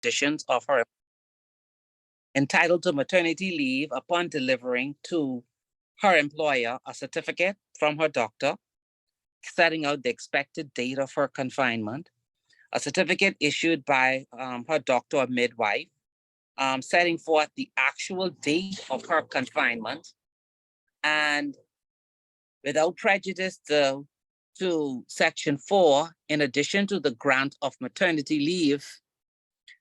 conditions of her entitled to maternity leave upon delivering to her employer a certificate from her doctor setting out the expected date of her confinement, a certificate issued by her doctor or midwife, setting forth the actual date of her confinement, and without prejudice to Section 4, in addition to the grant of maternity leave,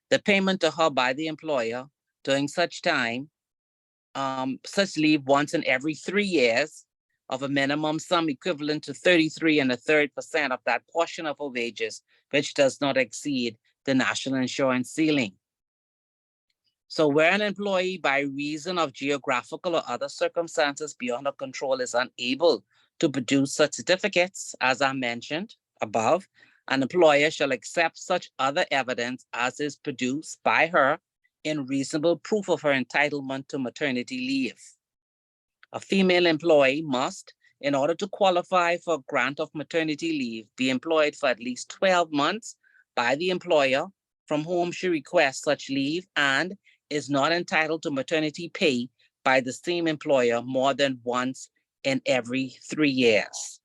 the payment to her by the employer during such time, such leave once in every 3 years of a minimum sum equivalent to 33 1/3% of that portion of her wages, which does not exceed the national insurance ceiling. So where an employee by reason of geographical or other circumstances beyond her control is unable to produce such certificates, as I mentioned above, an employer shall accept such other evidence as is produced by her in reasonable proof of her entitlement to maternity leave. A female employee must, in order to qualify for grant of maternity leave, be employed for at least 12 months by the employer from whom she requests such leave and is not entitled to maternity pay by the same employer more than once in every 3 years.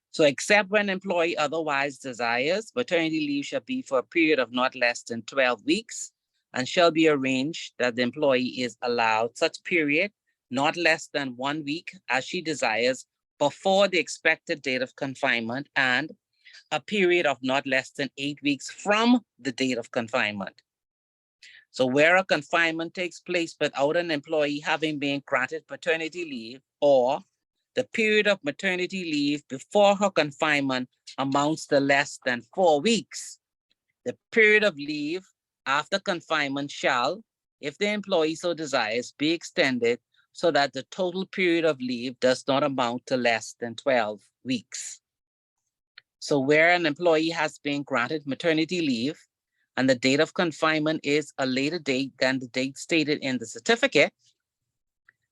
So except when employee otherwise desires, maternity leave shall be for a period of not less than 12 weeks and shall be arranged that the employee is allowed such period not less than 1 week as she desires before the expected date of confinement and a period of not less than 8 weeks from the date of confinement. So where a confinement takes place without an employee having been granted paternity leave, or the period of maternity leave before her confinement amounts to less than 4 weeks, the period of leave after confinement shall, if the employee so desires, be extended so that the total period of leave does not amount to less than 12 weeks. So where an employee has been granted maternity leave and the date of confinement is a later date than the date stated in the certificate,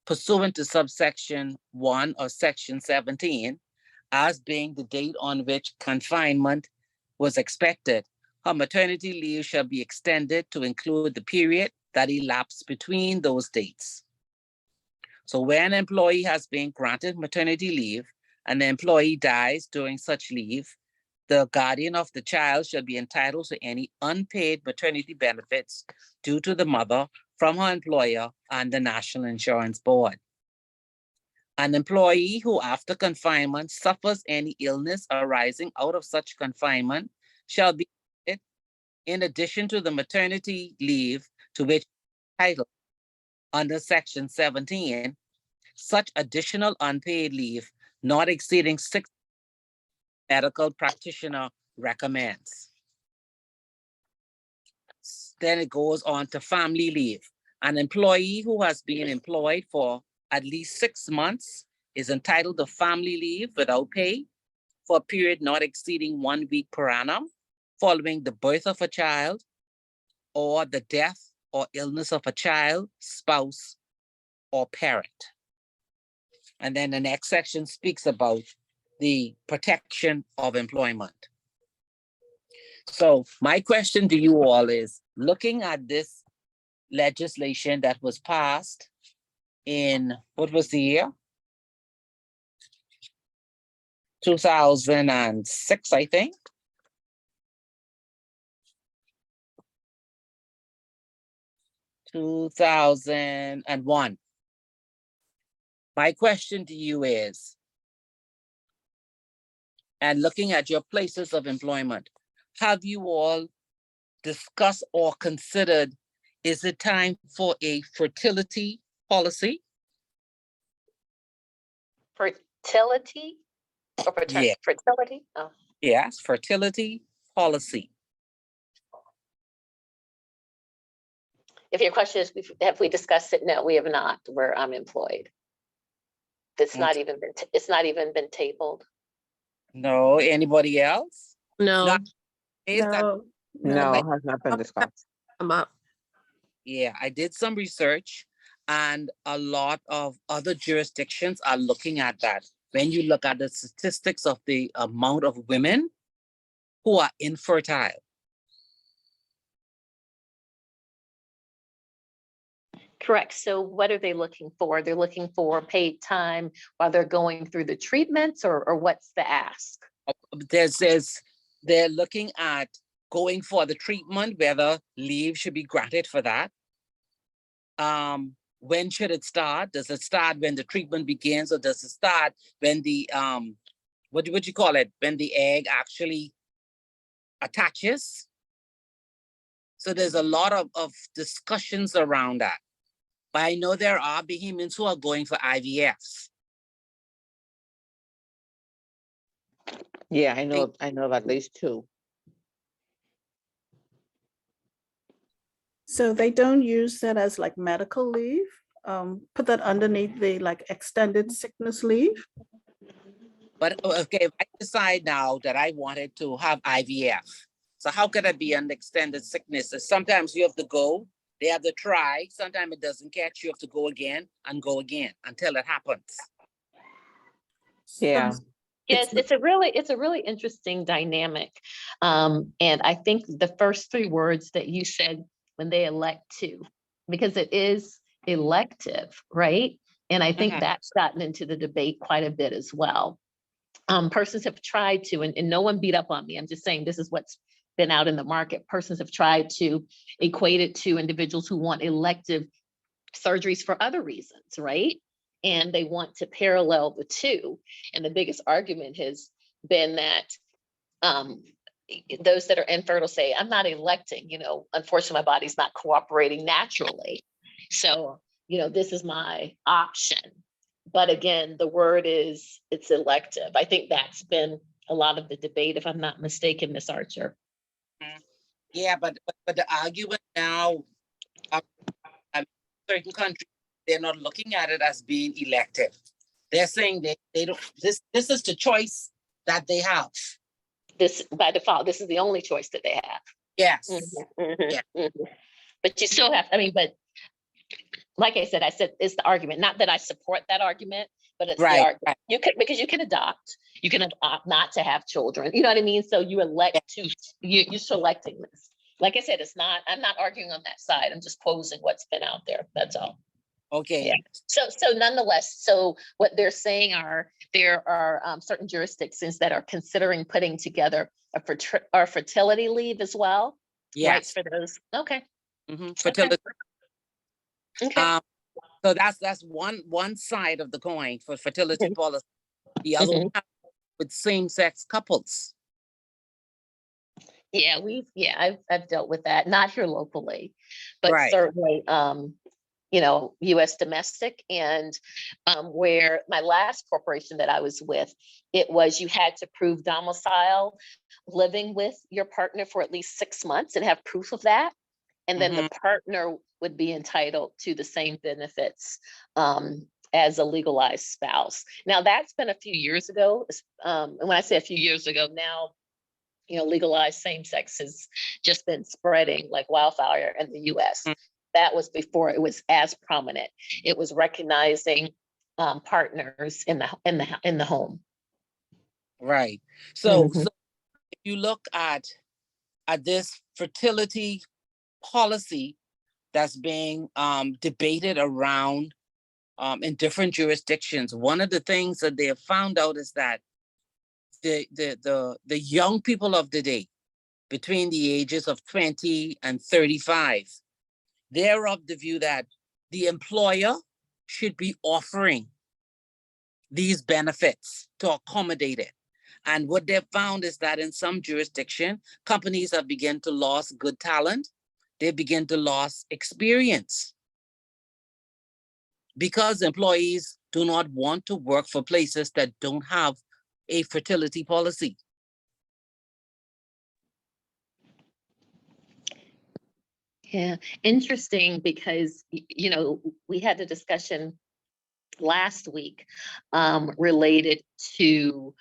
pursuant to subsection 1 of section 17, as being the date on which confinement was expected, her maternity leave shall be extended to include the period that elapsed between those dates. So where an employee has been granted maternity leave and the employee dies during such leave, the guardian of the child shall be entitled to any unpaid maternity benefits due to the mother from her employer and the National Insurance Board. An employee who after confinement suffers any illness arising out of such confinement shall be, in addition to the maternity leave to which entitled under section 17, such additional unpaid leave not exceeding 6 medical practitioner recommends. Then it goes on to family leave. An employee who has been employed for at least 6 months is entitled to family leave without pay for a period not exceeding 1 week per annum following the birth of a child or the death or illness of a child, spouse, or parent. And then the next section speaks about the protection of employment. So my question to you all is, looking at this legislation that was passed in, what was the year? 2006, I think. (2001). My question to you is, and looking at your places of employment, have you all discussed or considered, is it time for a fertility policy? Fertility? Or Yeah. fertility? Oh. Yes, fertility policy. If your question is, have we discussed it? No, we have not. We're unemployed. It's not even been tabled. No, anybody else? No, No, has not been discussed. I'm up. Yeah, I did some research and a lot of other jurisdictions are looking at that. When you look at the statistics of the amount of women who are infertile, Correct. So what are they looking for? They're looking for paid time while they're going through the treatments, or what's the ask? They're looking at going for the treatment, whether leave should be granted for that. When should it start? Does it start when the treatment begins, or does it start when the what do you call it? When the egg actually attaches? So there's a lot of discussions around that. But I know there are Bahamians who are going for IVFs. Yeah, I know of at least two. So they don't use that as like medical leave? Put that underneath the like extended sickness leave? But okay, if I decide now that I wanted to have IVF, so how could it be an extended sickness? Sometimes you have to go, they have to try, sometimes it doesn't catch, you have to go again until it happens. Yeah. Yes, it's a really interesting dynamic. And I think the first three words that you said, when they elect to, because it is elective, right? And I think that's gotten into the debate quite a bit as well. Persons have tried to, and no one beat up on me. I'm just saying this is what's been out in the market. Persons have tried to equate it to individuals who want elective surgeries for other reasons, right? And they want to parallel the two. And the biggest argument has been that those that are infertile say, I'm not electing, unfortunately, my body's not cooperating naturally. So, this is my option. But again, the word is, it's elective. I think that's been a lot of the debate, if I'm not mistaken, Ms. Archer. Yeah, but the argument now, certain countries, they're not looking at it as being elective. They're saying they don't, this is the choice that they have. This, by default, this is the only choice that they have. Yes. Yeah. But you still have, but like I said, it's the argument, not that I support that argument, but it's the argument. Right. You could, because you can opt not to have children. You know what I mean? So you elect to, you're selecting this. Like I said, I'm not arguing on that side. I'm just posing what's been out there. That's all. Okay. Yeah. So nonetheless, so what they're saying there are certain jurisdictions that are considering putting together a fertility leave as well. Yes. Rights for those. Okay. Fertility. Okay. So that's one side of the coin for fertility policy. The other one with same-sex couples. Yeah, I've dealt with that, not here locally, but Right. certainly, US domestic, and where my last corporation that I was with, it was you had to prove domicile, living with your partner for at least 6 months and have proof of that. And then the partner would be entitled to the same benefits as a legalized spouse. Now, that's been a few years ago. And when I say a few years ago, now, legalized same-sex has just been spreading like wildfire in the US. That was before it was as prominent. It was recognizing partners in the home. Right. So if you look at this fertility policy that's being debated around in different jurisdictions, one of the things that they have found out is that the young people of the day, between the ages of 20 and 35, they're of the view that the employer should be offering these benefits to accommodate it. And what they've found is that in some jurisdiction, companies have begun to lose good talent. They begin to lose experience because employees do not want to work for places that don't have a fertility policy. Yeah, interesting, because we had a discussion last week related to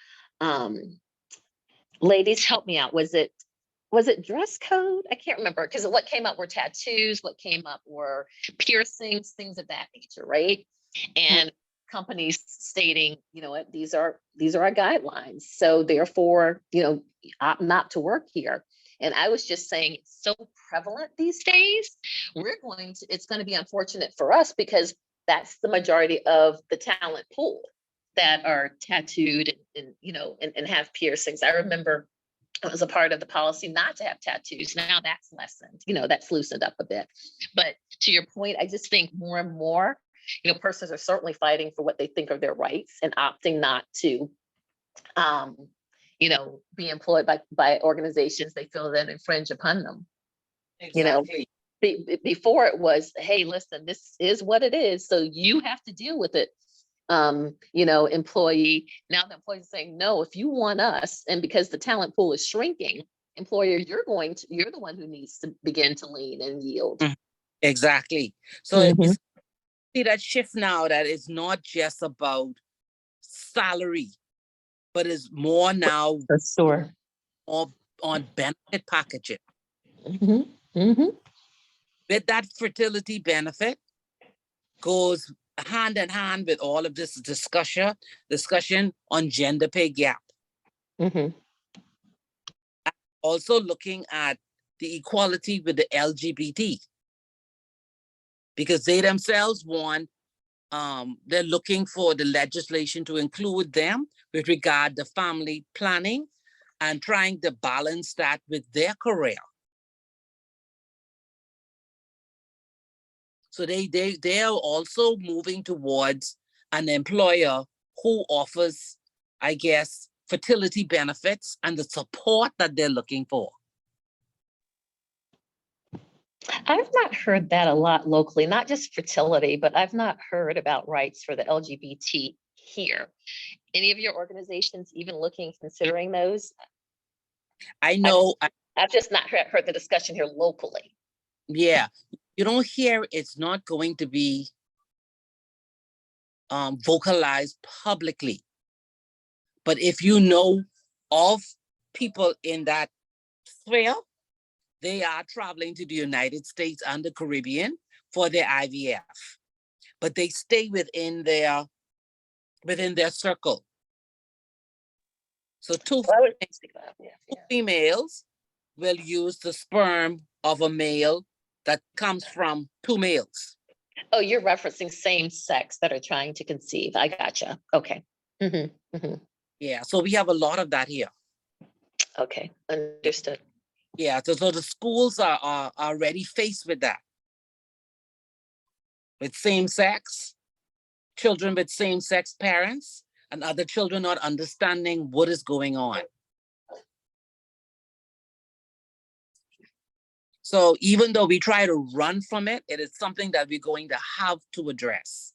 ladies, help me out. Was it dress code? I can't remember, because what came up were tattoos, what came up were piercings, things of that nature, right? And companies stating, these are our guidelines. So therefore, opt not to work here. And I was just saying, it's so prevalent these days it's going to be unfortunate for us because that's the majority of the talent pool that are tattooed and, you know, and have piercings. I remember it was a part of the policy not to have tattoos. Now that's lessened, you know, that's loosened up a bit. But to your point, I just think more and more, you know, persons are certainly fighting for what they think are their rights and opting not to, you know, be employed by organizations they feel that infringe upon them. You know, Exactly. Before it was, hey, listen, this is what it is, so you have to deal with it. You know, employee. Now the employees are saying, no, if you want us, and because the talent pool is shrinking, employer, you're the one who needs to begin to lean and yield. Exactly. So Mhm. it's see that shift now that it's not just about salary, but it's more now For sure. on benefit packaging. Mhm. Mhm. With that fertility benefit goes hand in hand with all of this discussion on gender pay gap. Mhm. Also looking at the equality with the LGBT, because they themselves want, they're looking for the legislation to include them with regard to family planning and trying to balance that with their career. So they are also moving towards an employer who offers, I guess, fertility benefits and the support that they're looking for. I've not heard that a lot locally, not just fertility, but I've not heard about rights for the LGBT here. Any of your organizations even looking, considering those? I know, I've just not heard the discussion here locally. yeah, you don't hear it's not going to be vocalized publicly. But if you know of people in that sphere, they are traveling to the United States and the Caribbean for their IVF, but they stay within their circle. So two Well, I would think about it, yeah. females will use the sperm of a male that comes from two males. Oh, you're referencing same sex that are trying to conceive. I gotcha. Okay. Mhm, mhm. Yeah, so we have a lot of that here. Okay, understood. Yeah, so the schools are already faced with that. With same sex, children with same sex parents, and other children not understanding what is going on. So even though we try to run from it, it is something that we're going to have to address.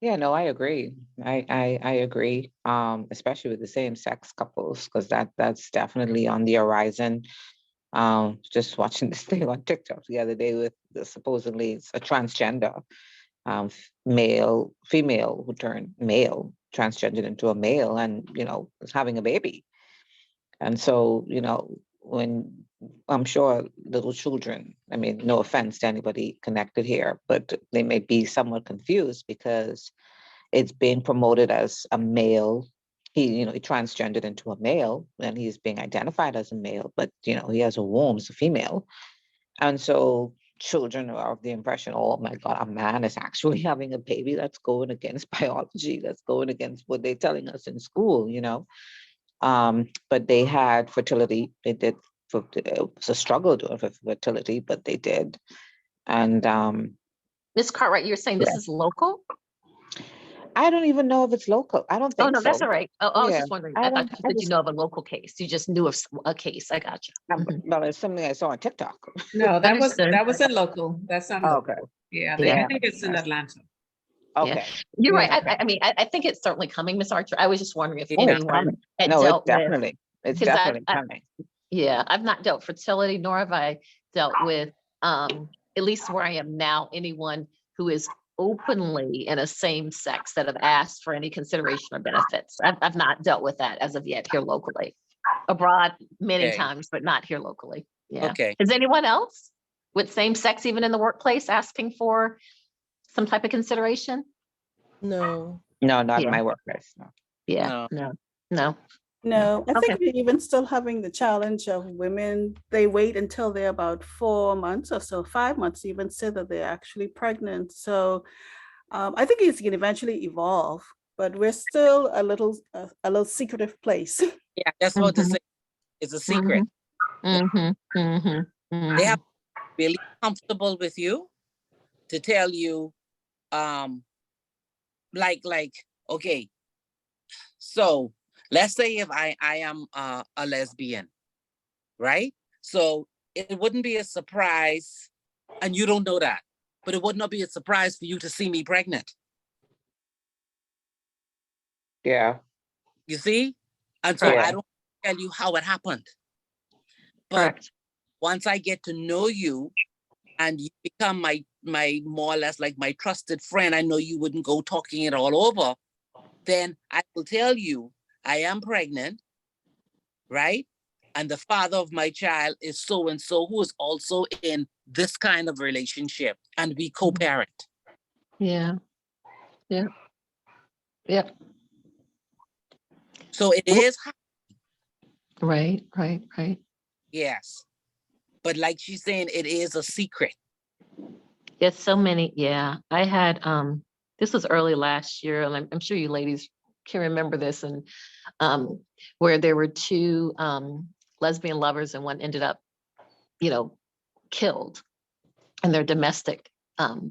Yeah, no, I agree. I agree. Especially with the same sex couples, because that's definitely on the horizon. Just watching this thing on TikTok the other day with supposedly it's a transgender female who turned male, transgendered into a male, and is having a baby. And so, when I'm sure little children, I mean, no offense to anybody connected here, but they may be somewhat confused because it's being promoted as a male. He transgendered into a male and he's being identified as a male, but he has a womb, it's a female. And so children are of the impression, oh my God, a man is actually having a baby. That's going against biology. That's going against what they're telling us in school. But they had fertility. They did. It was a struggle doing for fertility, but they did. And Ms. Cartwright, you're saying this Yeah. is local? I don't even know if it's local. I don't Oh, think no, that's so. all right. I was Yeah, just wondering. I I thought don't. you said you know of a local case. You just knew of a case. I got you. Mhm. Well, it's something I saw on TikTok. No, Understood. that was in local. That's not Okay. local. Yeah, Yeah. I think it's in Yes. Atlanta. Okay. You're Yeah, right. okay. I mean, I think it's certainly coming, Ms. Archer. I was just wondering if Yeah. Oh, it's anyone coming. had No, it's dealt with, definitely. It's 'cause definitely coming. yeah, I've not dealt fertility, nor have I dealt with, at least where I am now, anyone who is openly in a same sex that have asked for any consideration or benefits. I've not dealt with that as of yet here locally. Abroad many Okay. times, but not here locally. Yeah. Okay. Is anyone else with same sex, even in the workplace, asking for some type of consideration? No. No, not in Yeah. my workplace. No. Yeah, No. no. No, I Okay. think we're even still having the challenge of women, they wait until they're about 4 months or so, 5 months to even say that they're actually pregnant. So I think it's going to eventually evolve, but we're still a little secretive place. Yeah, that's what to Mhm, say. It's a secret. mhm, mhm, They have mhm. to be really comfortable with you to tell you, um, like, okay, so let's say if I am a lesbian, right? So it wouldn't be a surprise, and you don't know that, but it would not be a surprise for you to see me pregnant. Yeah, You see? And so Correct, I yeah, don't tell you how it happened. But correct. once I get to know you and you become my more or less like my trusted friend, I know you wouldn't go talking it all over. Then I will tell you I am pregnant, right? And the father of my child is so and so, who is also in this kind of relationship, and we co-parent. Yeah, yeah, yeah. So it is, Right, right, right. yes, but like she's saying, it is a secret. There's so many. Yeah, I had this was early last year, and I'm sure you ladies can remember this, and where there were two lesbian lovers, and one ended up, you know, killed in their domestic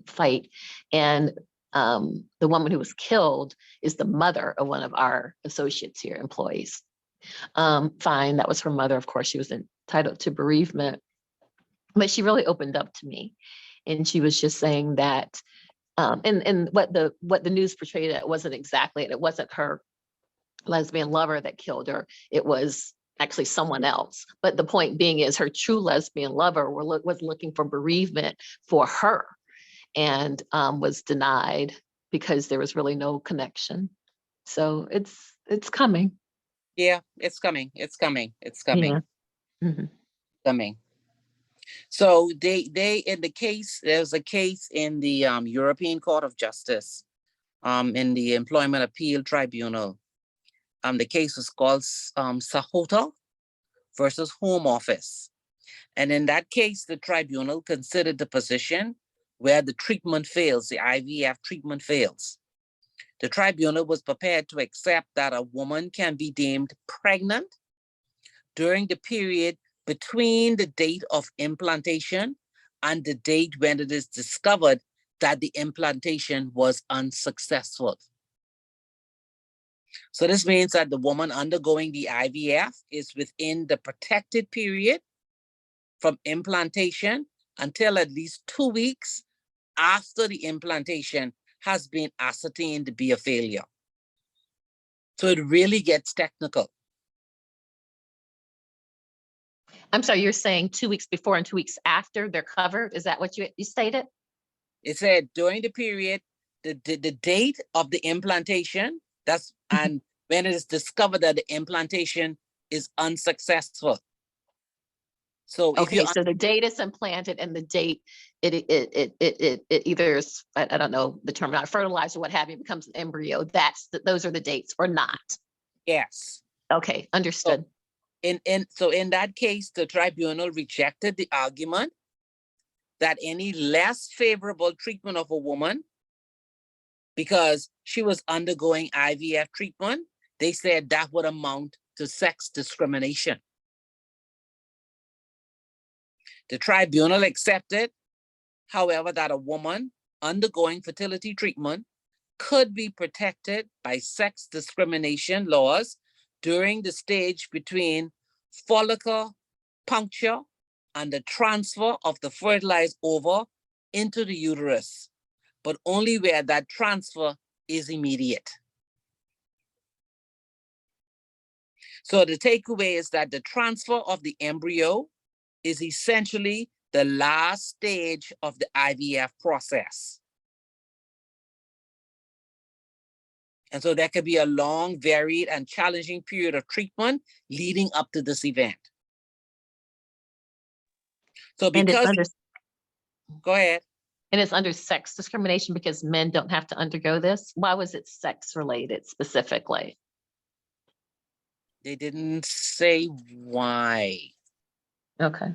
fight, and the woman who was killed is the mother of one of our associates here, employees. Fine, that was her mother. Of course, she was entitled to bereavement, but she really opened up to me, and she was just saying that and what the news portrayed, it wasn't exactly it. It wasn't her lesbian lover that killed her. It was actually someone else. But the point being is her true lesbian lover was looking for bereavement for her, and was denied because there was really no connection. So it's coming. Yeah, it's coming. It's coming. It's Yeah. coming. Mhm. Coming. So they in the case, there's a case in the European Court of Justice, in the Employment Appeal Tribunal. The case was called Sahota versus Home Office. And in that case, the tribunal considered the position where the treatment fails, the IVF treatment fails. The tribunal was prepared to accept that a woman can be deemed pregnant during the period between the date of implantation and the date when it is discovered that the implantation was unsuccessful. So this means that the woman undergoing the IVF is within the protected period from implantation until at least 2 weeks after the implantation has been ascertained to be a failure. So it really gets technical. I'm sorry, you're saying 2 weeks before and 2 weeks after they're covered? Is that what you stated? It said during the period, the date of the implantation, that's, and when it is discovered that the implantation is unsuccessful. So if you, Okay, so the date is implanted and the date it either is, I don't know the term, not fertilized or what have you, becomes an embryo. Those are the dates or not. yes. Okay, understood. So in that case, the tribunal rejected the argument that any less favorable treatment of a woman, because she was undergoing IVF treatment, they said that would amount to sex discrimination. The tribunal accepted, however, that a woman undergoing fertility treatment could be protected by sex discrimination laws during the stage between follicle puncture and the transfer of the fertilized ova into the uterus, but only where that transfer is immediate. So the takeaway is that the transfer of the embryo is essentially the last stage of the IVF process. And so there could be a long, varied, and challenging period of treatment leading up to this event. So And it's because, under go ahead. and it's under sex discrimination because men don't have to undergo this. Why was it sex related specifically? They didn't say why. Okay.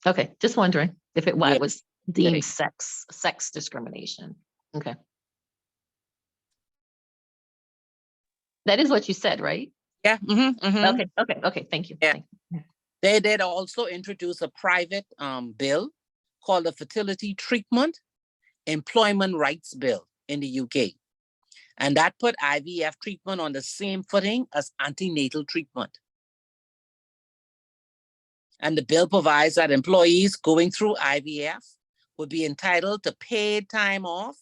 Okay, just wondering if why Yeah. it was deemed Okay. sex discrimination. Okay. That is what you said, right? Yeah. Okay, thank you. Yeah. Thank you. They did also introduce a private bill called the Fertility Treatment Employment Rights Bill in the UK. And that put IVF treatment on the same footing as antenatal treatment. And the bill provides that employees going through IVF would be entitled to paid time off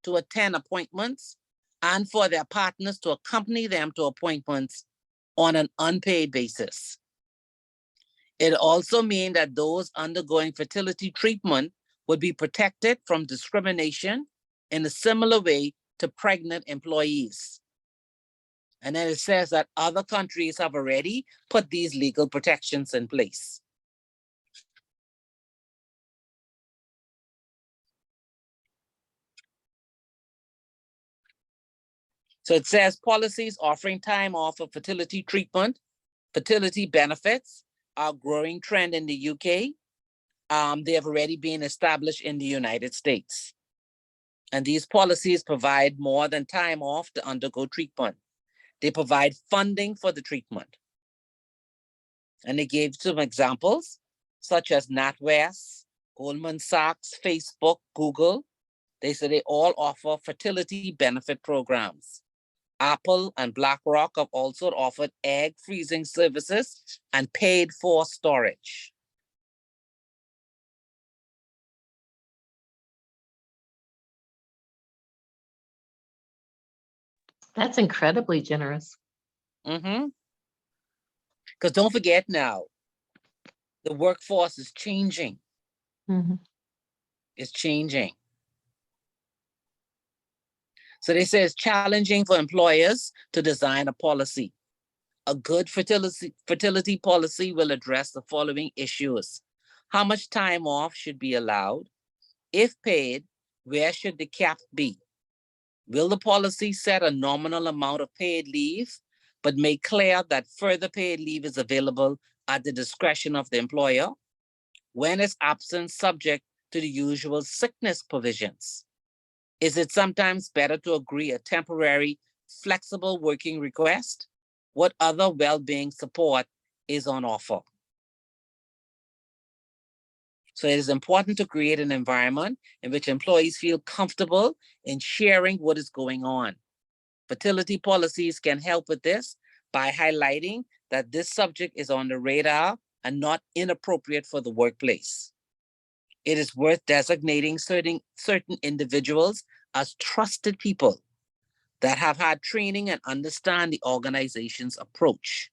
to attend appointments and for their partners to accompany them to appointments on an unpaid basis. It also means that those undergoing fertility treatment would be protected from discrimination in a similar way to pregnant employees. And then it says that other countries have already put these legal protections in place. So it says policies offering time off for fertility treatment, fertility benefits are a growing trend in the UK. They have already been established in the United States. And these policies provide more than time off to undergo treatment. They provide funding for the treatment. And they gave some examples, such as NatWest, Goldman Sachs, Facebook, Google. They said they all offer fertility benefit programs. Apple and BlackRock have also offered egg freezing services and paid for storage. That's incredibly generous. Because don't forget now, the workforce is changing. Mhm. It's changing. So they say it's challenging for employers to design a policy. A good fertility policy will address the following issues. How much time off should be allowed? If paid, where should the cap be? Will the policy set a nominal amount of paid leave, but make clear that further paid leave is available at the discretion of the employer? When is absence subject to the usual sickness provisions? Is it sometimes better to agree a temporary, flexible working request? What other well-being support is on offer? So it is important to create an environment in which employees feel comfortable in sharing what is going on. Fertility policies can help with this by highlighting that this subject is on the radar and not inappropriate for the workplace. It is worth designating certain individuals as trusted people that have had training and understand the organization's approach.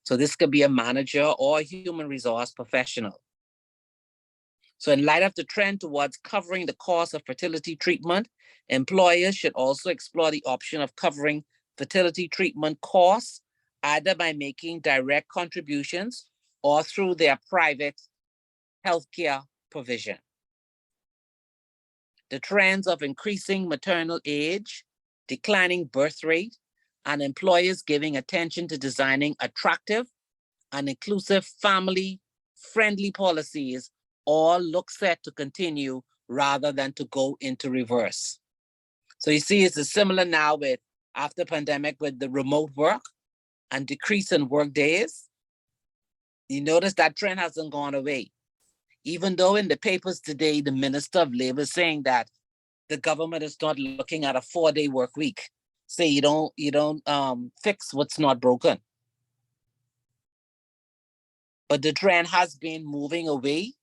So this could be a manager or a human resource professional. So in light of the trend towards covering the cost of fertility treatment, employers should also explore the option of covering fertility treatment costs, either by making direct contributions or through their private healthcare provision. The trends of increasing maternal age, declining birth rate, and employers giving attention to designing attractive and inclusive family-friendly policies all look set to continue rather than to go into reverse. So you see, it's similar now with after pandemic with the remote work and decrease in work days. You notice that trend hasn't gone away. Even though in the papers today, the Minister of Labor is saying that the government is not looking at a 4-day work week. Say you don't fix what's not broken. But the trend has been moving away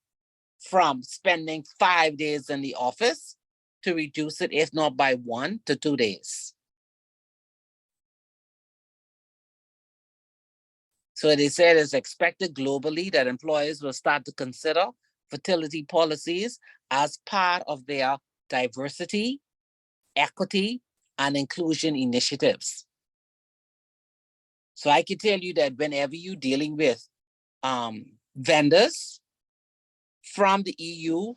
from spending 5 days in the office to reduce it, if not by 1 to 2 days. So they said it's expected globally that employers will start to consider fertility policies as part of their diversity, equity, and inclusion initiatives. So I can tell you that whenever you're dealing with vendors from the EU,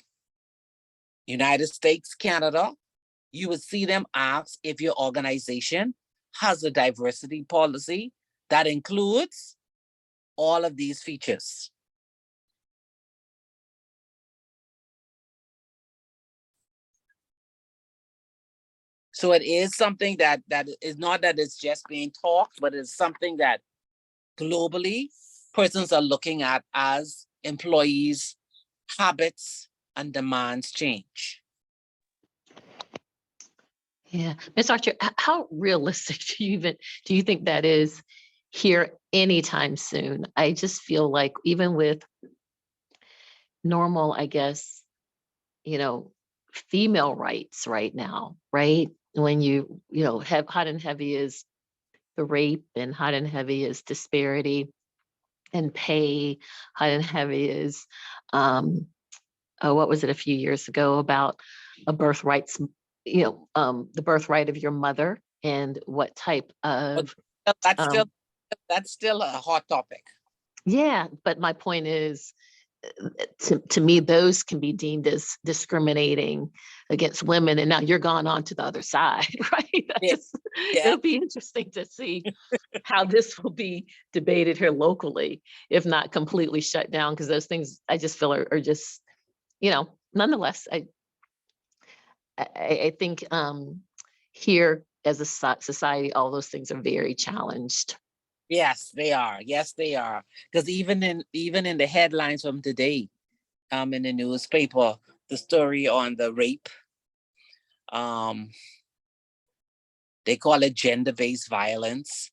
United States, Canada, you would see them ask if your organization has a diversity policy that includes all of these features. So it is something that is not that it's just being talked, but it's something that globally persons are looking at as employees' habits and demands change. Yeah, Ms. Archer, how realistic do you think that is here anytime soon? I just feel like even with normal, I guess, female rights right now, right? When you have hot and heavy is the rape, and hot and heavy is disparity and pay, hot and heavy is what was it a few years ago about a birthrights, the birthright of your mother and what type of That's still a hot topic. yeah, but my point is, to me, those can be deemed as discriminating against women. And now you're gone on to the other side, right? Yeah. It'll be interesting to see how this will be debated here locally, if not completely shut down, because those things I just feel are just, nonetheless, I think here as a society, all those things are very challenged. Yes, they are. Yes, they are. Because even in the headlines from today, in the newspaper, the story on the rape, they call it gender-based violence.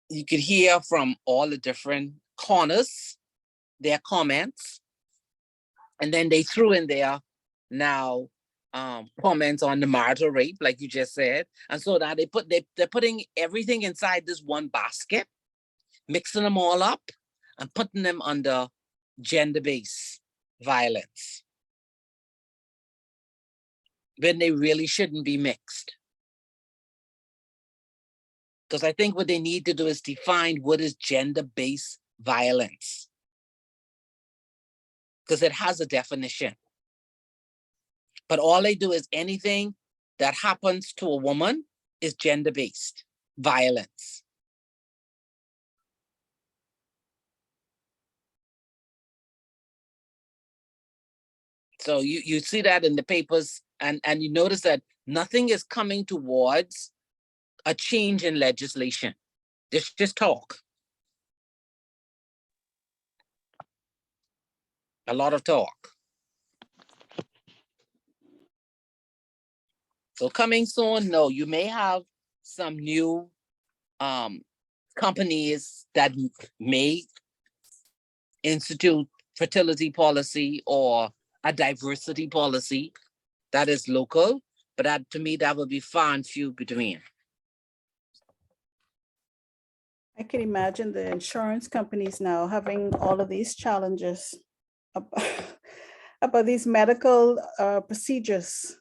You could hear from all the different corners their comments, and then they threw in there now comments on the marital rape, like you just said. And so now they're putting everything inside this one basket, mixing them all up and putting them under gender-based violence, when they really shouldn't be mixed. Because I think what they need to do is define what is gender-based violence, because it has a definition. But all they do is anything that happens to a woman is gender-based violence. So you see that in the papers, and you notice that nothing is coming towards a change in legislation. There's just talk. A lot of talk. So coming soon, no, you may have some new companies that may institute fertility policy or a diversity policy that is local, but that, to me, that would be far and few between. I can imagine the insurance companies now having all of these challenges about these medical procedures.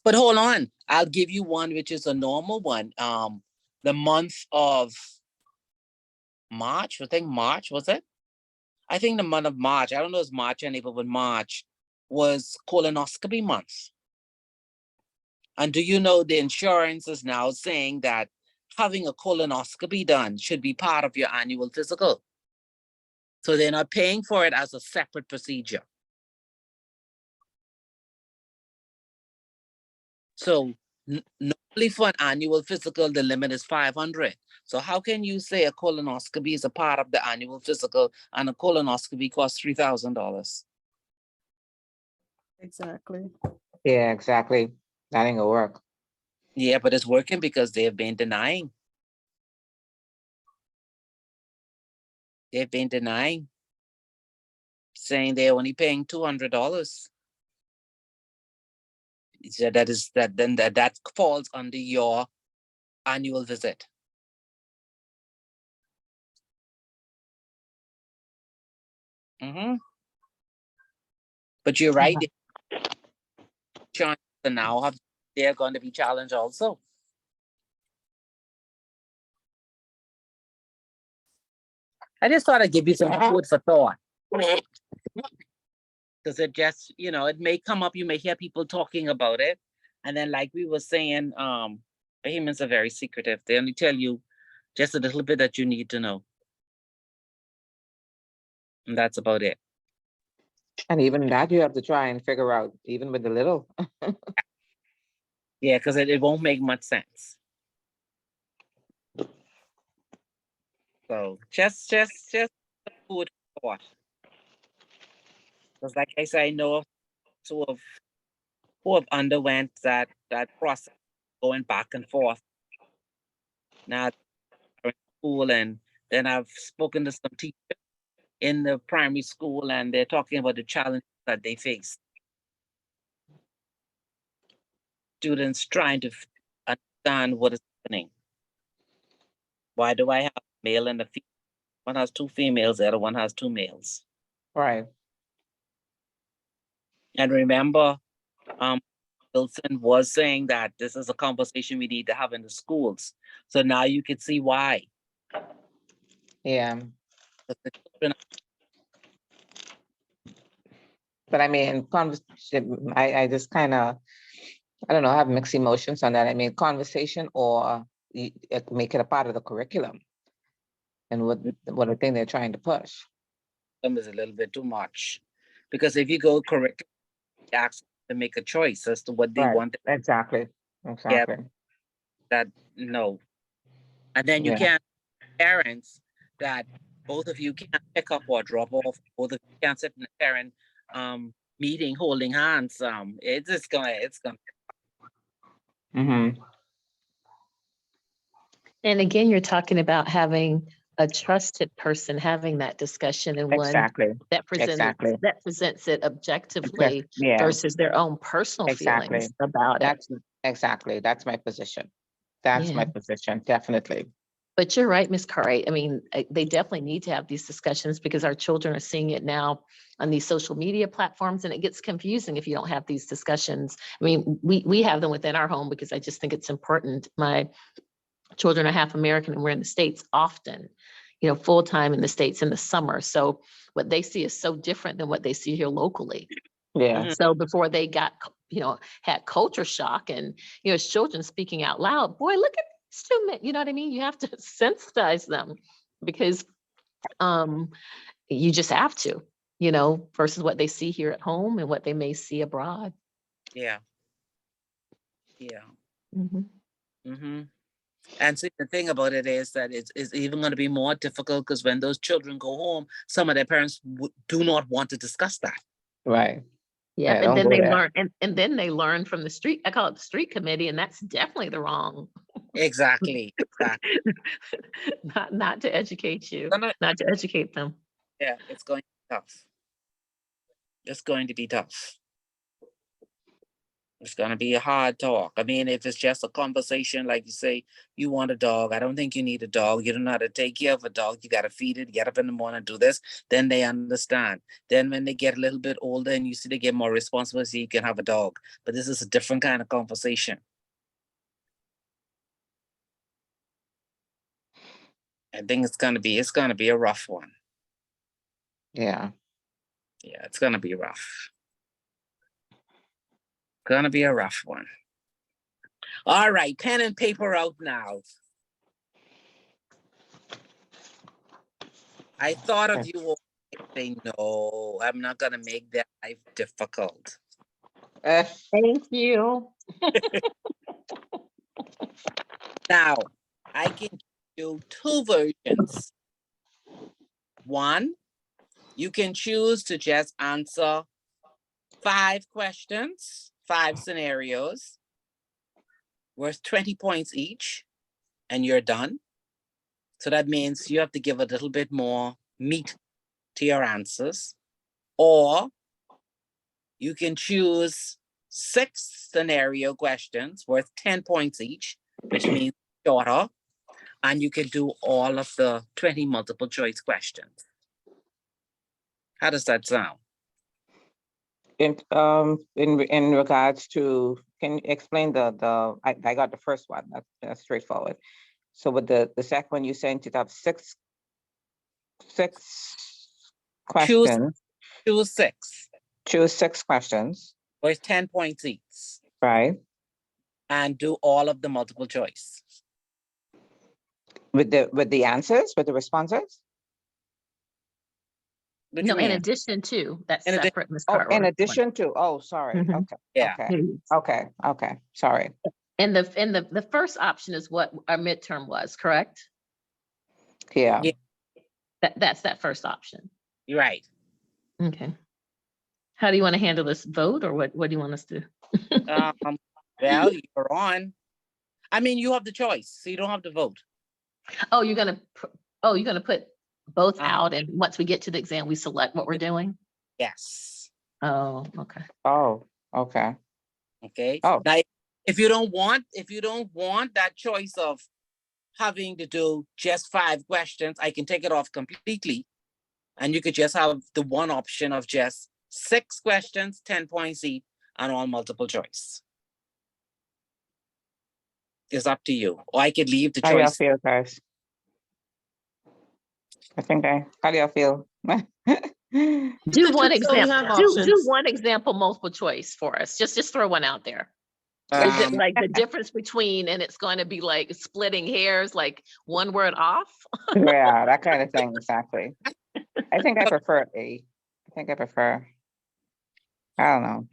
But hold on, I'll give you one which is a normal one. The month of March, I think March, was it? I think the month of March, I don't know if it's March and April, but March was colonoscopy month. And do you know the insurance is now saying that having a colonoscopy done should be part of your annual physical? So they're not paying for it as a separate procedure. So normally for an annual physical, the limit is 500. So how can you say a colonoscopy is a part of the annual physical and a colonoscopy costs $3,000? Exactly. Yeah, exactly. That ain't gonna work. Yeah, but it's working because they've been denying. They've been denying, saying they're only paying $200. So that falls under your annual visit. But you're right. Now they're going to be challenged also. I just thought I'd give you some food for thought. Because it just, it may come up, you may hear people talking about it. And then like we were saying, Bahamians are very secretive. They only tell you Just a little bit that you need to know. And that's about it. And even that you have to try and figure out, even with the little. Yeah, because it won't make much sense. So just food for thought. Because like I said, I know of who have underwent that process, going back and forth. Now they're in school, and then I've spoken to some teachers in the primary school, and they're talking about the challenges that they face. Students trying to understand what is happening. Why do I have a male and a female? One has two females, the other one has two males. Right. And remember, Wilson was saying that this is a conversation we need to have in the schools. So now you can see why. Yeah. 'Cause the children, But I mean, conversation, I just kind of, I don't know, have mixed emotions on that. I mean, conversation or make it a part of the curriculum. And what I think they're trying to push. them is a little bit too much. Because if you go correctly, you ask them to make a choice as to what they Right. want. Exactly. Exactly. That no. And then you Yeah. can't parents that both of you can't pick up or drop off, both of you can't sit in a parent meeting holding hands. It's gonna Mm-hmm. And again, you're talking about having a trusted person having that discussion and one Exactly. that Exactly. presents it objectively Yeah. versus their own personal Exactly. feelings about it. That's exactly. That's my position. That's my Yeah. position. Definitely. But you're right, Ms. Carre. I mean, they definitely need to have these discussions because our children are seeing it now on these social media platforms, and it gets confusing if you don't have these discussions. I mean, we have them within our home because I just think it's important. My children are half American and we're in the States often, full time in the States in the summer. So what they see is so different than what they see here locally. Yeah. Mhm. So before they got, had culture shock and, as children speaking out loud, boy, look at these two men, you know what I mean? You have to sensitize them because you just have to, versus what they see here at home and what they may see abroad. Yeah. Yeah. Mhm. Mm-hmm. And see, the thing about it is that it's even going to be more difficult because when those children go home, some of their parents do not want to discuss that. Right. Yeah, Yeah, and don't then go they there. learn, and then they learn from the street. I call it the street committee, and that's definitely the wrong. Exactly. Exactly. Not to educate you, Gonna- not to educate them. yeah, it's going to be tough. It's going to be tough. It's going to be a hard talk. I mean, if it's just a conversation, like you say, you want a dog. I don't think you need a dog. You don't know how to take care of a dog. You got to feed it, get up in the morning, do this. Then they understand. Then when they get a little bit older and you see they get more responsibility, you can have a dog. But this is a different kind of conversation. I think it's going to be a rough one. Yeah. Yeah, it's going to be rough. Going to be a rough one. All right, pen and paper out now. I thought of you all say, no, I'm not going to make their life difficult. Thank you. Now, I can give you two versions. One, you can choose to just answer 5 questions, 5 scenarios, worth 20 points each, and you're done. So that means you have to give a little bit more meat to your answers. Or you can choose 6 scenario questions worth 10 points each, which means shorter, and you can do all of the 20 multiple choice questions. How does that sound? In regards to, can you explain I got the first one, that's straightforward. So with the second one, you saying to have six questions, Choose 6 choose 6 questions, worth 10 points each, right? and do all of the multiple choice. With the answers, with the responses? What do you No, in mean? addition to, that's In addition- separate, Ms. Oh, in Cartwright. addition to, oh, sorry, Mhm. okay, Yeah. okay, sorry. And the first option is what our midterm was, correct? Yeah, Yeah. That's that first option. You're right. Okay. How do you want to handle this vote, or what do you want us to? Well, you're on. I mean, you have the choice, so you don't have to vote. Oh, you're gonna put both Uh-huh. out, and once we get to the exam, we select what we're doing? Yes. Oh, okay. oh, okay, Okay. Oh. Now, if you don't want that choice of having to do just 5 questions, I can take it off completely. And you could just have the one option of just 6 questions, 10 points each, and all multiple choice. It's up to you. Or I could leave the how y'all choice. feel, guys? How do y'all feel? Do one So we example, have do options. one example multiple choice for us. Just throw one out there. Is it Um, like the difference between, and it's going to be like splitting hairs, like one word off? Yeah, that kind of thing, exactly. I think I prefer A. I don't know.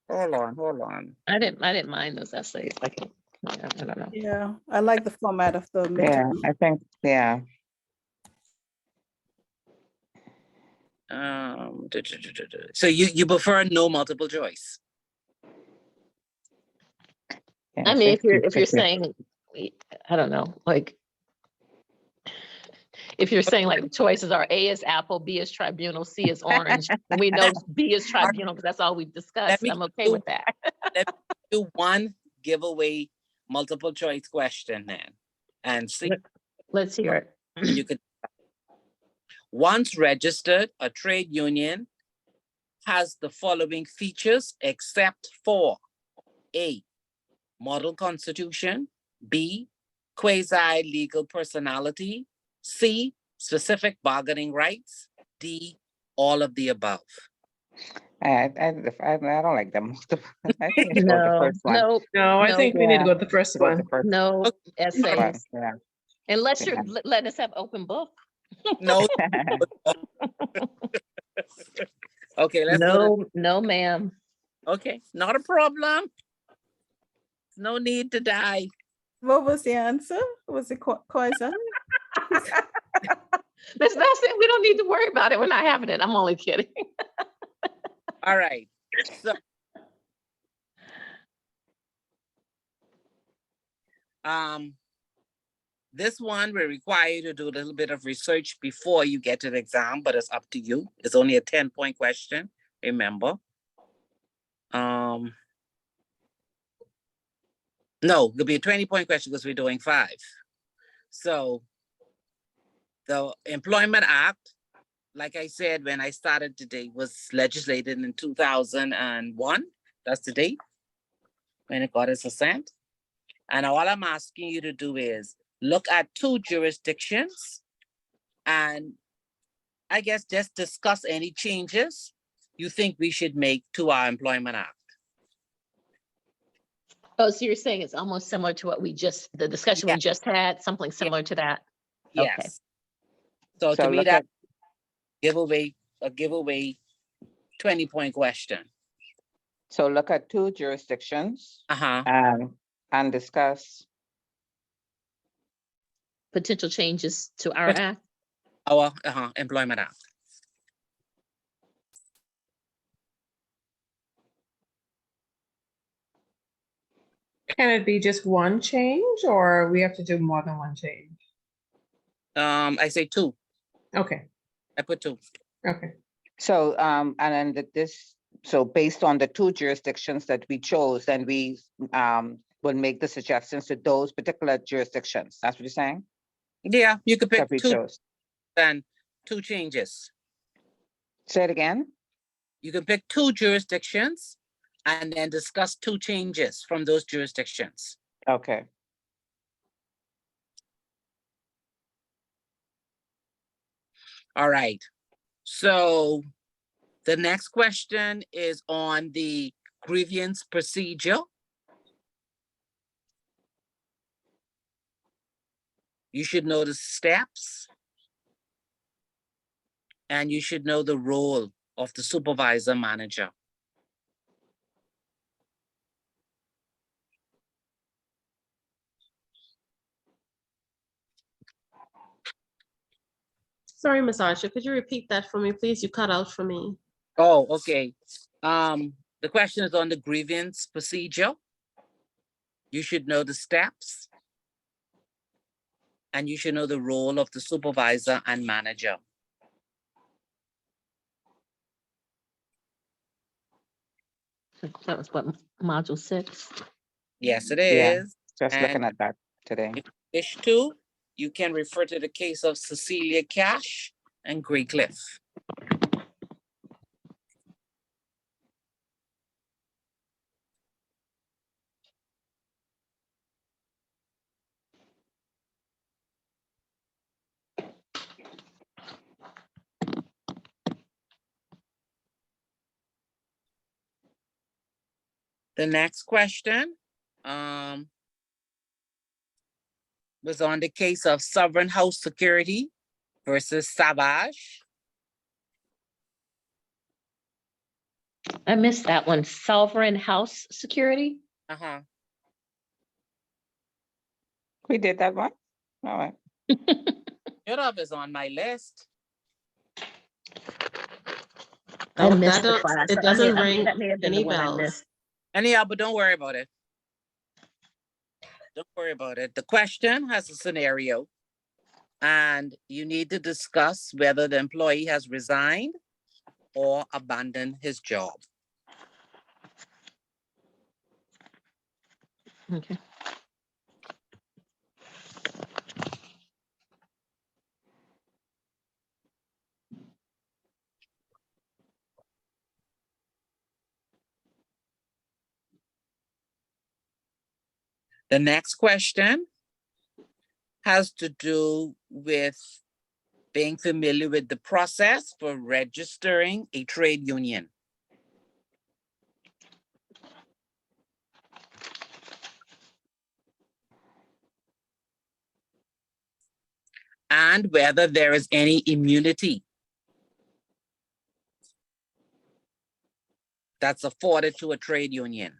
hold on. I didn't mind those essays. Like, I don't know. Yeah, I like the format of the Yeah, midterm. I think, yeah, So you prefer no multiple choice? yeah, I mean, if you're 50-50. saying, I don't know, like, if you're saying like the choices are A is apple, B is tribunal, C is orange, and we know B is tribunal because that's all we've discussed, me I'm okay do- with that. Do one giveaway multiple choice question then, and see Let's hear it. you could. Once registered, a trade union has the following features except for A, model constitution, B, quasi-legal personality, C, specific bargaining rights, D, all of the above. I don't like them. I think I should go with the No, first one. no, No, I No. think we need to Yeah. go with the first Go with one. the first no one, essays, yeah. unless you're Yeah. letting us have open book. No. Okay, let's go to, No, ma'am. okay, not a problem. No need to die. What was the answer? Was it quasi? That's not saying we don't need to worry about it. We're not having it. I'm only kidding. All right, so. This one will require you to do a little bit of research before you get to the exam, but it's up to you. It's only a 10-point question, remember. No, it'll be a 20-point question because we're doing 5. So the Employment Act, like I said, when I started today, was legislated in 2001. That's the date when it got its assent. And all I'm asking you to do is look at 2 jurisdictions and I guess just discuss any changes you think we should make to our Employment Act. Oh, so you're saying it's almost similar to what the discussion Yeah. we just had, something similar to that? Okay. Yes. So to So me, look that at, a giveaway 20-point question. so look at 2 jurisdictions, Uh-huh. and discuss, Potential changes to our act? Our Employment Act. Can it be just one change or we have to do more than one change? I say 2. Okay, I put 2. okay. so, and then so based on the 2 jurisdictions that we chose, then we, will make the suggestions to those particular jurisdictions. That's what you're saying? Yeah, you could pick That we 2 chose. and 2 changes. Say it again? You can pick 2 jurisdictions and then discuss 2 changes from those jurisdictions. Okay. All right. So the next question is on the grievance procedure. You should know the steps, and you should know the role of the supervisor manager. Sorry, Ms. Archer, could you repeat that for me, please? You cut out for me. Oh, okay. The question is on the grievance procedure. You should know the steps, and you should know the role of the supervisor and manager. That was what, module 6? Yes, it Yeah. is. Just And looking at that today. if you wish to, you can refer to the case of Cecilia Cash and Gray Cliff. The next question was on the case of Sovereign House Security versus Savage. I missed that one. Sovereign House Security? Uh-huh. We did that one? All right. Europe is on my list. I Oh, missed the that class. it I doesn't mean, ring that may have been the any one I bells. missed. Anyhow, but don't worry about it. Don't worry about it. The question has a scenario, and you need to discuss whether the employee has resigned or abandoned his job. Okay. The next question has to do with being familiar with the process for registering a trade union. And whether there is any immunity that's afforded to a trade union.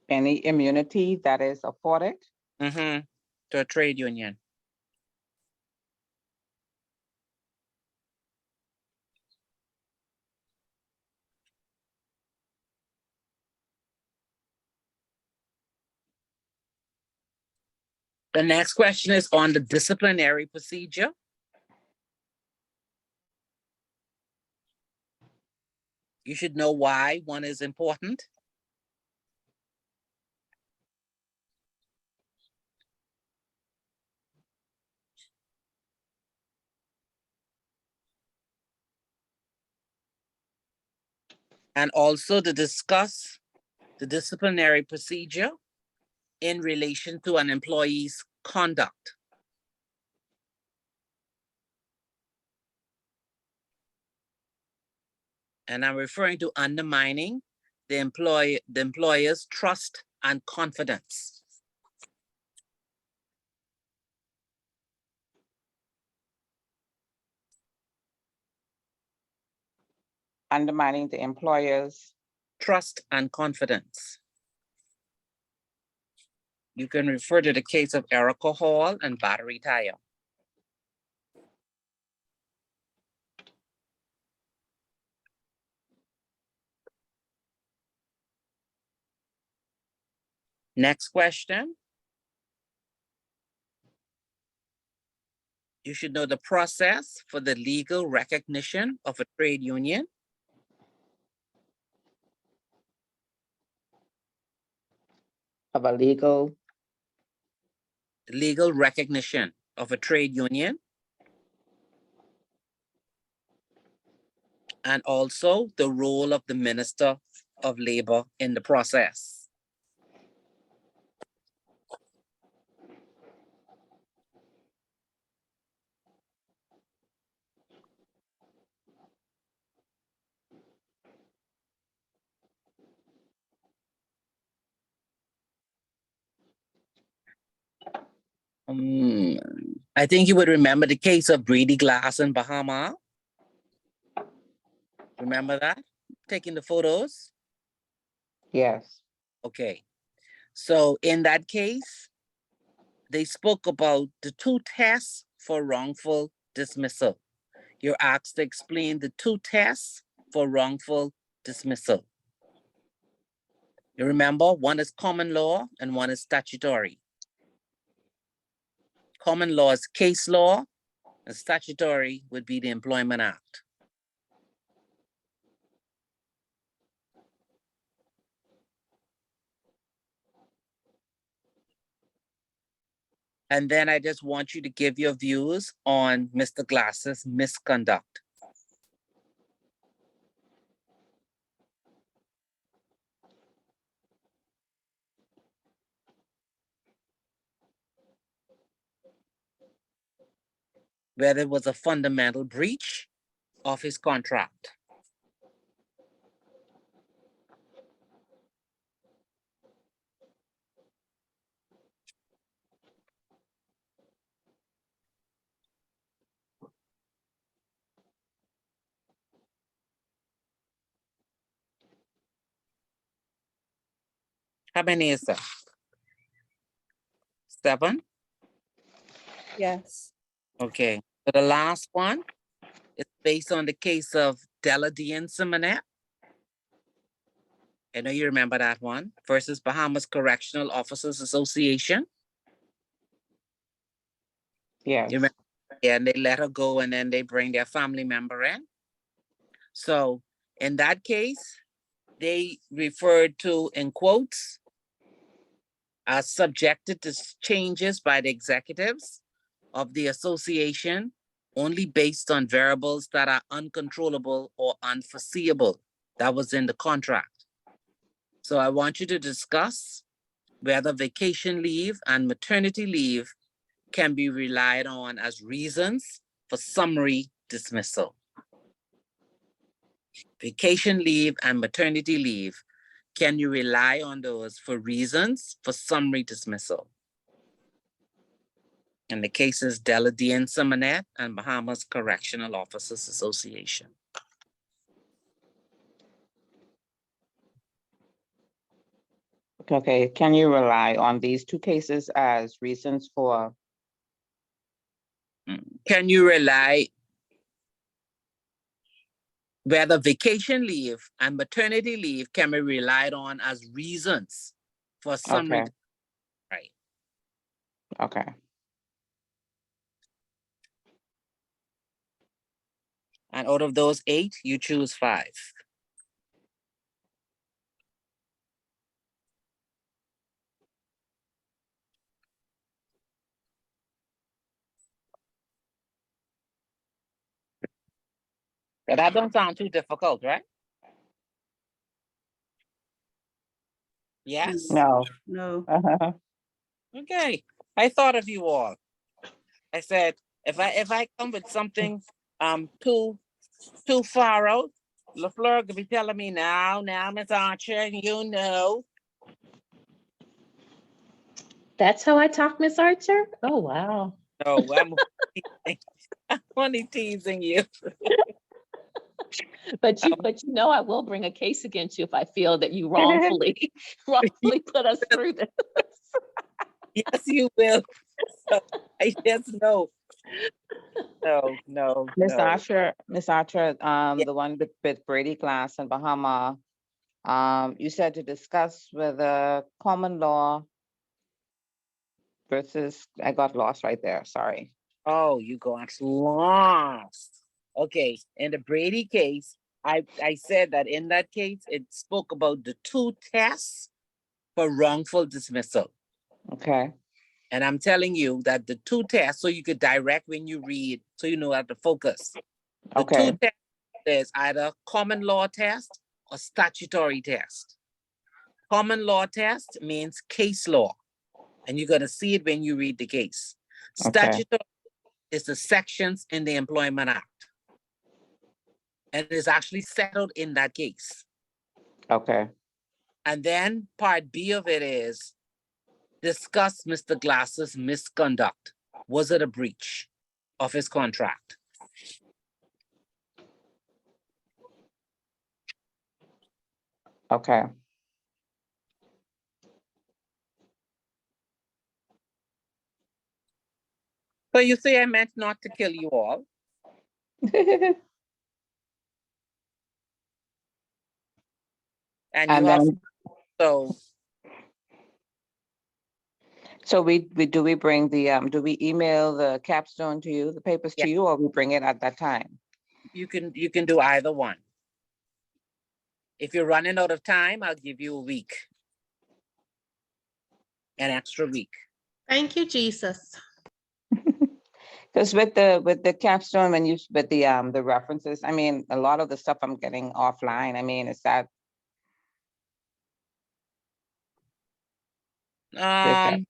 Any immunity that is afforded? To a trade union. The next question is on the disciplinary procedure. You should know why one is important. And also to discuss the disciplinary procedure in relation to an employee's conduct. And I'm referring to undermining the employer's trust and confidence. Undermining the employer's Trust and confidence. You can refer to the case of Erica Hall and Battery Tire. Next question. You should know the process for the legal recognition of a trade union. of a legal, Legal recognition of a trade union. And also the role of the Minister of Labor in the process. I think you would remember the case of Brady Glass in Bahama. Remember that? Taking the photos? Yes. Okay. So in that case, they spoke about the two tests for wrongful dismissal. You're asked to explain the two tests for wrongful dismissal. You remember, one is common law and one is statutory. Common law is case law, and statutory would be the Employment Act. And then I just want you to give your views on Mr. Glass's misconduct. Whether it was a fundamental breach of his contract. How many is that? 7? Yes. Okay. So the last one is based on the case of Deladian Simonet. I know you remember that one, versus Bahamas Correctional Officers Association. Yes. You remember? Yeah, and they let her go and then they bring their family member in. So in that case, they referred to, in quotes, as subjected to changes by the executives of the association only based on variables that are uncontrollable or unforeseeable. That was in the contract. So I want you to discuss whether vacation leave and maternity leave can be relied on as reasons for summary dismissal. Vacation leave and maternity leave, can you rely on those for reasons for summary dismissal? And the cases Deladian Simonet and Bahamas Correctional Officers Association. Okay, can you rely on these two cases as reasons for, Can you rely whether vacation leave and maternity leave can be relied on as reasons for summary? okay, Right. okay. And out of those 8, you choose 5. But that don't sound too difficult, right? Yes? No. No. Okay. I thought of you all. I said, if I come with something too far out, LaFleur could be telling me now, Miss Archer, you know. That's how I talk, Miss Archer? Oh, wow. No, I'm only teasing you. But you know, I will bring a case against you if I feel that you wrongfully put us through this. Yes, you will. So, I just know. No. Miss Archer, Yeah. the one with Brady Glass and Bahama, you said to discuss whether common law versus, I got lost right there, sorry. Oh, you got lost. Okay, in the Brady case, I said that in that case, it spoke about the 2 tests for wrongful dismissal. Okay, And I'm telling you that the 2 tests, so you could direct when you read, so you know how to focus. The 2 okay, tests is either common law test or statutory test. Common law test means case law, and you're gonna see it when you read the case. okay, Statutory is the sections in the Employment Act. And it's actually settled in that case. okay, And then part B of it is discuss Mr. Glass's misconduct. Was it a breach of his contract? Okay. So you say I meant not to kill you all. And And you have, then, so so do we bring the, do we email the capstone to you, the papers Yeah. to you, or we bring it at that time? you can do either one. If you're running out of time, I'll give you a week. An extra week. Thank you, Jesus. Because with the capstone, when you, with the references, I mean, a lot of the stuff I'm getting offline, I mean, is that, that-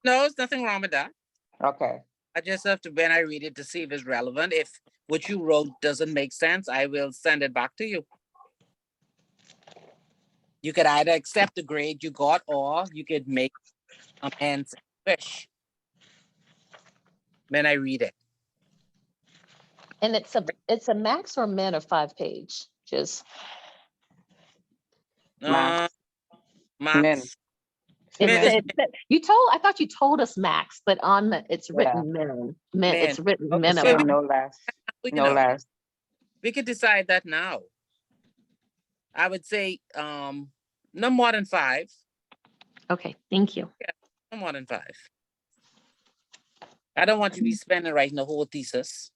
No, there's nothing wrong with that. okay, I just have to, when I read it, to see if it's relevant. If what you wrote doesn't make sense, I will send it back to you. You could either accept the grade you got, or you could make amends if you wish. When I read it. And it's a max or min of 5 page, just. Max. Max. Min. It Min Min. is said, I thought you told us max, but on the, it's Yeah. written min, it's written Okay, so Say minimum. no less, you no know, less. we could decide that now. I would say, no more than 5. Okay, thank you. No more than 5. I don't want you to be spending writing the whole thesis.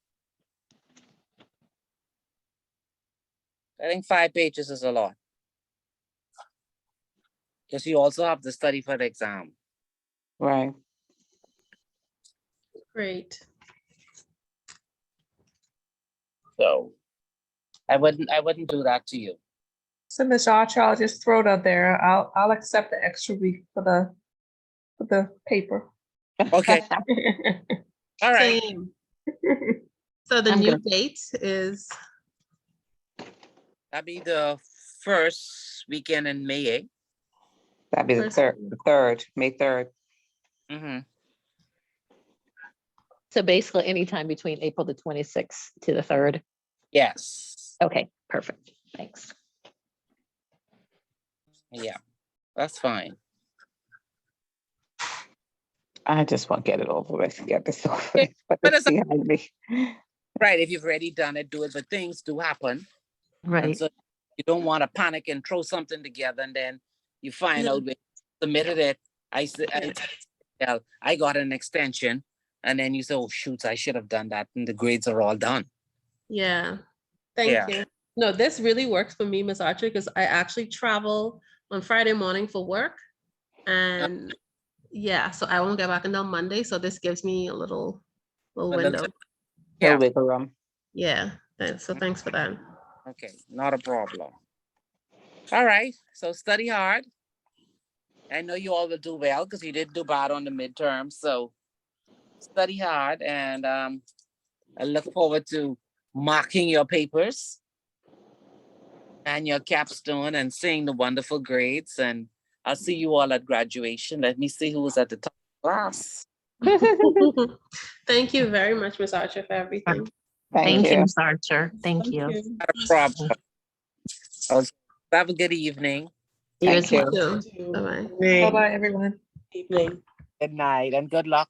I think 5 pages is a lot. Because you also have to study for the exam. Right. Great. So I wouldn't do that to you. So Ms. Archer, I'll just throw it out there. I'll accept the extra week for the paper. Okay, all right. Same. So the I'm new gonna- date is, That'd be the first weekend in May, eh? That'd be the First third, May 3rd. Mm-hmm. So basically anytime between April the 26th to the 3rd. Yes. Okay, perfect. Thanks. Yeah, that's fine. I just want to get it over with, get this over Yeah, with, but but it's it's behind me. Right, if you've already done it, do it, but things do happen. And Right. so you don't want to panic and throw something together, and then you find No. out when you submitted it, I got an extension, and then you say, oh, shoots, I should have done that, and the grades are all done. yeah. Thank Yeah. you. No, this really works for me, Miss Archer, because I actually travel on Friday morning for work. And yeah, so I won't get back until Monday. So this gives me a little A little window. time. No Yeah. wiggle room. Yeah. So thanks for that. Okay, not a problem. All right, so study hard. I know you all will do well because you didn't do bad on the midterm, so study hard, and I look forward to marking your papers and your capstone and seeing the wonderful grades, and I'll see you all at graduation. Let me see who was at the top of the class. Thank you very much, Miss Archer, for everything. Thank you. Ms. Archer. Thank you. Not a problem. Okay, have a good evening. You Thank as you. well. Bye-bye. Bye-bye, everyone. Good night and good luck.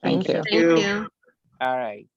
Thank Thank you. you. Thank you. All right.